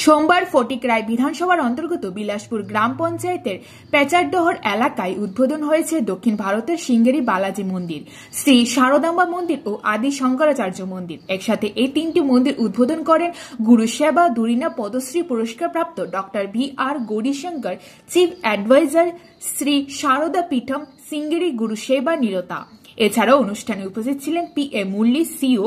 সোমবার ফটিকরায় বিধানসভার অন্তর্গত বিলাসপুর গ্রাম পঞ্চায়েতের পেচারডহর এলাকায় উদ্বোধন হয়েছে দক্ষিণ ভারতের সিঙ্গেরি বালাজি মন্দির, শ্রী শারদাম্বা মন্দির ও আদি শঙ্করাচার্য মন্দির। একসাথে এই তিনটি মন্দির উদ্বোধন করেন গুরু সেবা দুরিনা পদ্মশ্রী পুরস্কারপ্রাপ্ত doctor B.R.. Gourishankar, chief adviser Shri Sharada পীঠম সিঙ্গেরি গুরু সেবা নিরতা। এছাড়াও অনুষ্ঠানে উপস্থিত ছিলেন পি.এ. মুরলী, সিও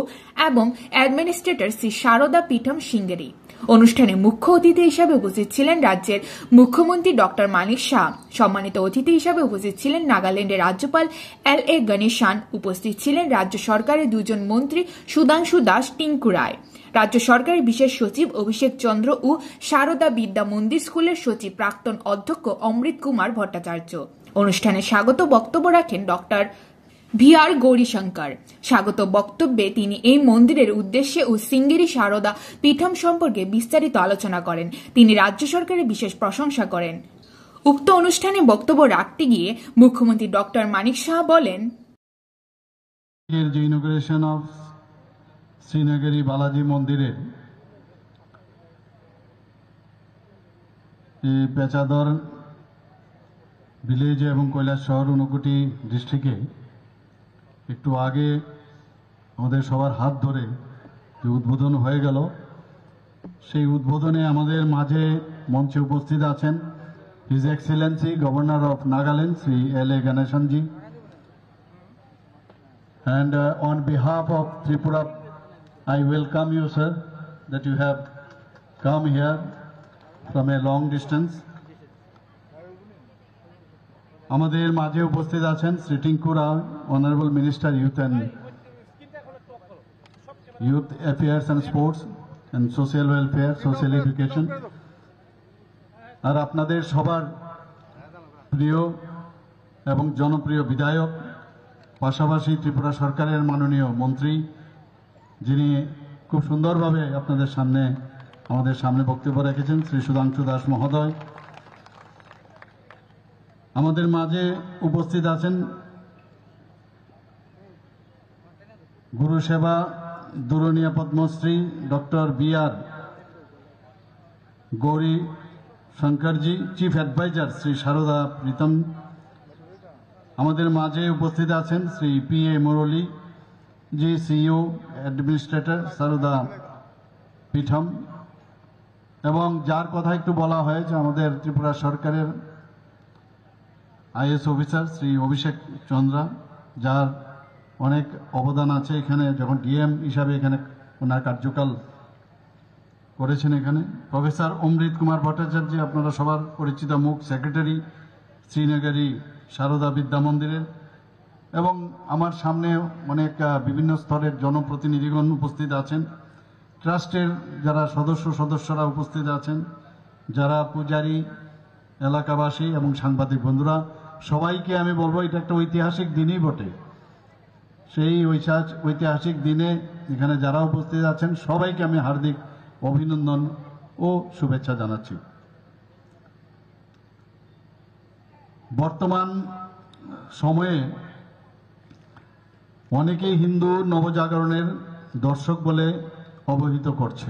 এবং অ্যাডমিনিস্ট্রেটর শ্রী শারদা পীঠম সিঙ্গেরি। অনুষ্ঠানে মুখ্য অতিথি হিসাবে উপস্থিত ছিলেন রাজ্যের মুখ্যমন্ত্রী ডক্টর মানিক শাহ। সম্মানিত অতিথি হিসাবে উপস্থিত ছিলেন নাগাল্যান্ডের রাজ্যপাল এল.এ. গণেশান। উপস্থিত ছিলেন রাজ্য সরকারের দুজন মন্ত্রী সুধাংশু দাস, টিঙ্কু রায়, রাজ্য সরকারের বিশেষ সচিব অভিষেক চন্দ্র ও শারদা বিদ্যা মন্দির স্কুলের সচিব প্রাক্তন অধ্যক্ষ অমৃত কুমার ভট্টাচার্য। অনুষ্ঠানে স্বাগত বক্তব্য রাখেন ডক্টর বি.আর. গৌরীশঙ্কর। স্বাগত বক্তব্যে তিনি এই মন্দিরের উদ্দেশ্যে ও সিঙ্গেরি শারদা পীঠম সম্পর্কে বিস্তারিত আলোচনা করেন। তিনি রাজ্য সরকারের বিশেষ প্রশংসা করেন। উক্ত অনুষ্ঠানে বক্তব্য রাখতে গিয়ে মুখ্যমন্ত্রী ডক্টর মানিক শাহ বলেন, ইনঅগ্রেশন অফ শ্রীনগরী বালাজি মন্দিরের পেচাদর ভিলেজ এবং কৈলাস শহর ঊনকোটি ডিস্ট্রিক্টে একটু আগে আমাদের সবার হাত ধরে যে উদ্বোধন হয়ে গেল, সেই উদ্বোধনে আমাদের মাঝে মঞ্চে উপস্থিত আছেন his Excellency governor of Nagaland Shri এল.এ. গণেশনজি। And on behalf of Tripura, I welcome you, sir, that you have come here from a long distance. আমাদের মাঝে উপস্থিত আছেন Shri Tinku Roy, honourable minister youth affairs and sports and social welfare, social education. আর আপনাদের সবার প্রিয় এবং জনপ্রিয় বিধায়ক, পাশাপাশি ত্রিপুরা সরকারের মাননীয় মন্ত্রী, যিনি খুব সুন্দরভাবে আমাদের সামনে বক্তব্য রেখেছেন, শ্রী সুধাংশু দাস মহোদয়। আমাদের মাঝে উপস্থিত আছেন গুরু সেবা দুরনিয়া Padmashri doctor B.R.. Gauri শঙ্করজি, chief adviser Shri Sharada পীঠম। আমাদের মাঝে উপস্থিত আছেন শ্রী পি.এ. মুরলী জি, সিইও অ্যাডমিনিস্ট্রেটর শারদা পীঠম, এবং যার কথা একটু বলা হয়েছে আমাদের ত্রিপুরা সরকারের আইএস অফিসার শ্রী অভিষেক চন্দ্র, যার অনেক অবদান আছে এখানে, যখন ডিএম হিসাবে এখানে ওনার কার্যকাল করেছেন। এখানে প্রফেসর অমৃত কুমার ভট্টাচার্য, আপনারা সবার পরিচিত মুখ, সেক্রেটারি শ্রীনগরী শারদা বিদ্যা মন্দিরের, এবং আমার সামনে অনেক বিভিন্ন স্তরের জনপ্রতিনিধিগণ উপস্থিত আছেন, ট্রাস্টের যারা সদস্যরা উপস্থিত আছেন, যারা পূজারী, এলাকাবাসী এবং সাংবাদিক বন্ধুরা, সবাইকে আমি বলবো এটা একটা ঐতিহাসিক দিনই বটে। সেই ঐতিহাসিক দিনে এখানে যারা উপস্থিত আছেন সবাইকে আমি হার্দিক অভিনন্দন ও শুভেচ্ছা জানাচ্ছি। বর্তমান সময়ে অনেকেই হিন্দু নবজাগরণের দর্শক বলে অবহিত করছে,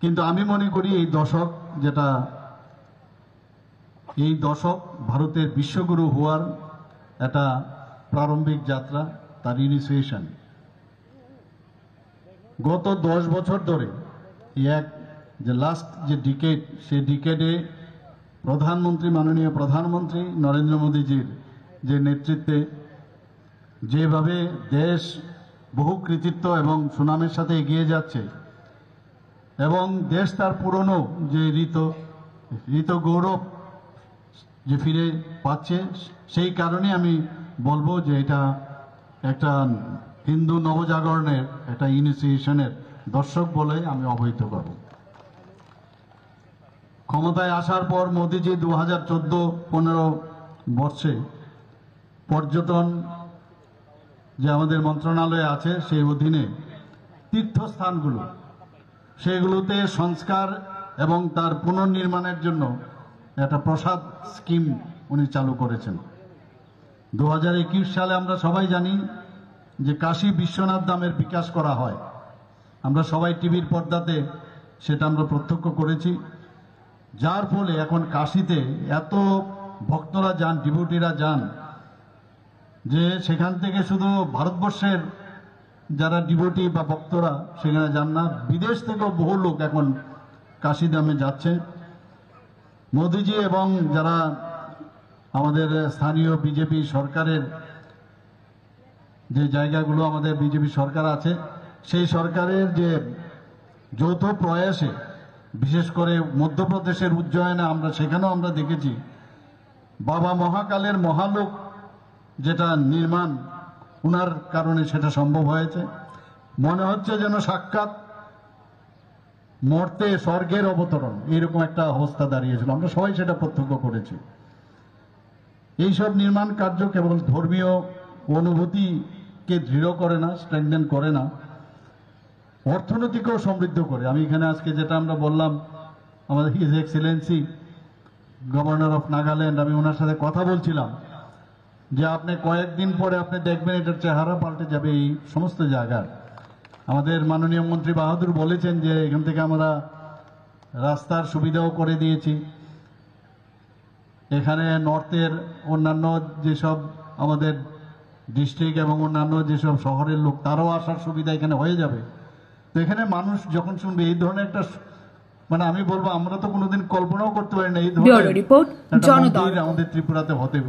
কিন্তু আমি মনে করি এই দশক ভারতের বিশ্বগুরু হওয়ার একটা প্রারম্ভিক যাত্রা, তার ইনিশিয়েশন। গত 10 বছর ধরে লাস্ট যে ডিকেড, সে ডিকেডে মাননীয় প্রধানমন্ত্রী নরেন্দ্র মোদীজির যে নেতৃত্বে যেভাবে দেশ বহু কৃতিত্ব এবং সুনামের সাথে এগিয়ে যাচ্ছে, এবং দেশ তার পুরনো যে ঋত গৌরব যে ফিরে পাচ্ছে, সেই কারণে আমি বলবো যে এটা একটা হিন্দু নবজাগরণের একটা ইনিশিয়েশনের দর্শক বলে আমি অবহিত করব। ক্ষমতায় আসার পর মোদীজি 2014-15 বর্ষে পর্যটন যে আমাদের মন্ত্রণালয়ে আছে, সেই অধীনে তীর্থস্থানগুলো, সেগুলোতে সংস্কার এবং তার পুনর্নির্মাণের জন্য একটা প্রসাদ স্কিম উনি চালু করেছেন। 2021 সালে আমরা সবাই জানি যে কাশী বিশ্বনাথ ধামের বিকাশ করা হয়, আমরা সবাই টিভির পর্দাতে সেটা আমরা প্রত্যক্ষ করেছি, যার ফলে এখন কাশীতে এত ভক্তরা যান, ডিভোটিরা যান, যে সেখান থেকে শুধু ভারতবর্ষের যারা ডিভোটি বা ভক্তরা সেখানে যান না, বিদেশ থেকেও বহু লোক এখন কাশীধামে যাচ্ছে। মোদিজি এবং যারা আমাদের স্থানীয় বিজেপি সরকারের যে জায়গাগুলো আমাদের বিজেপি সরকার আছে, সেই সরকারের যে যৌথ প্রয়াসে, বিশেষ করে মধ্যপ্রদেশের উজ্জয়নে আমরা সেখানেও আমরা দেখেছি বাবা মহাকালের মহালোক যেটা নির্মাণ ওনার কারণে সেটা সম্ভব হয়েছে। মনে হচ্ছে যেন সাক্ষাৎ মর্তে স্বর্গের অবতরণ, এরকম একটা অবস্থা দাঁড়িয়েছিল, আমরা সবাই সেটা প্রত্যক্ষ করেছি। এইসব নির্মাণ কার্য কেবল ধর্মীয় অনুভূতিকে দৃঢ় করে না, স্ট্রেংথেন করে না, অর্থনীতিকেও সমৃদ্ধ করে। আমি এখানে আজকে যেটা আমরা বললাম, আমাদের his Excellency governor of Nagaland, আমি ওনার সাথে কথা বলছিলাম যে আপনি কয়েকদিন পরে আপনি দেখবেন এটার চেহারা পাল্টে যাবে এই সমস্ত জায়গার। আমাদের মাননীয় মন্ত্রী বাহাদুর বলেছেন যে এখান থেকে আমরা রাস্তার সুবিধাও করে দিয়েছি, এখানে নর্থের অন্যান্য যেসব আমাদের ডিস্ট্রিক্ট এবং অন্যান্য যেসব শহরের লোক তারাও আসার সুবিধা এখানে হয়ে যাবে। তো এখানে মানুষ যখন শুনবে এই ধরনের একটা, মানে আমি বলবো আমরা তো কোনোদিন কল্পনাও করতে পারি না এই ধরনের রিপোর্ট একটা মন্দির আমাদের ত্রিপুরাতে হতে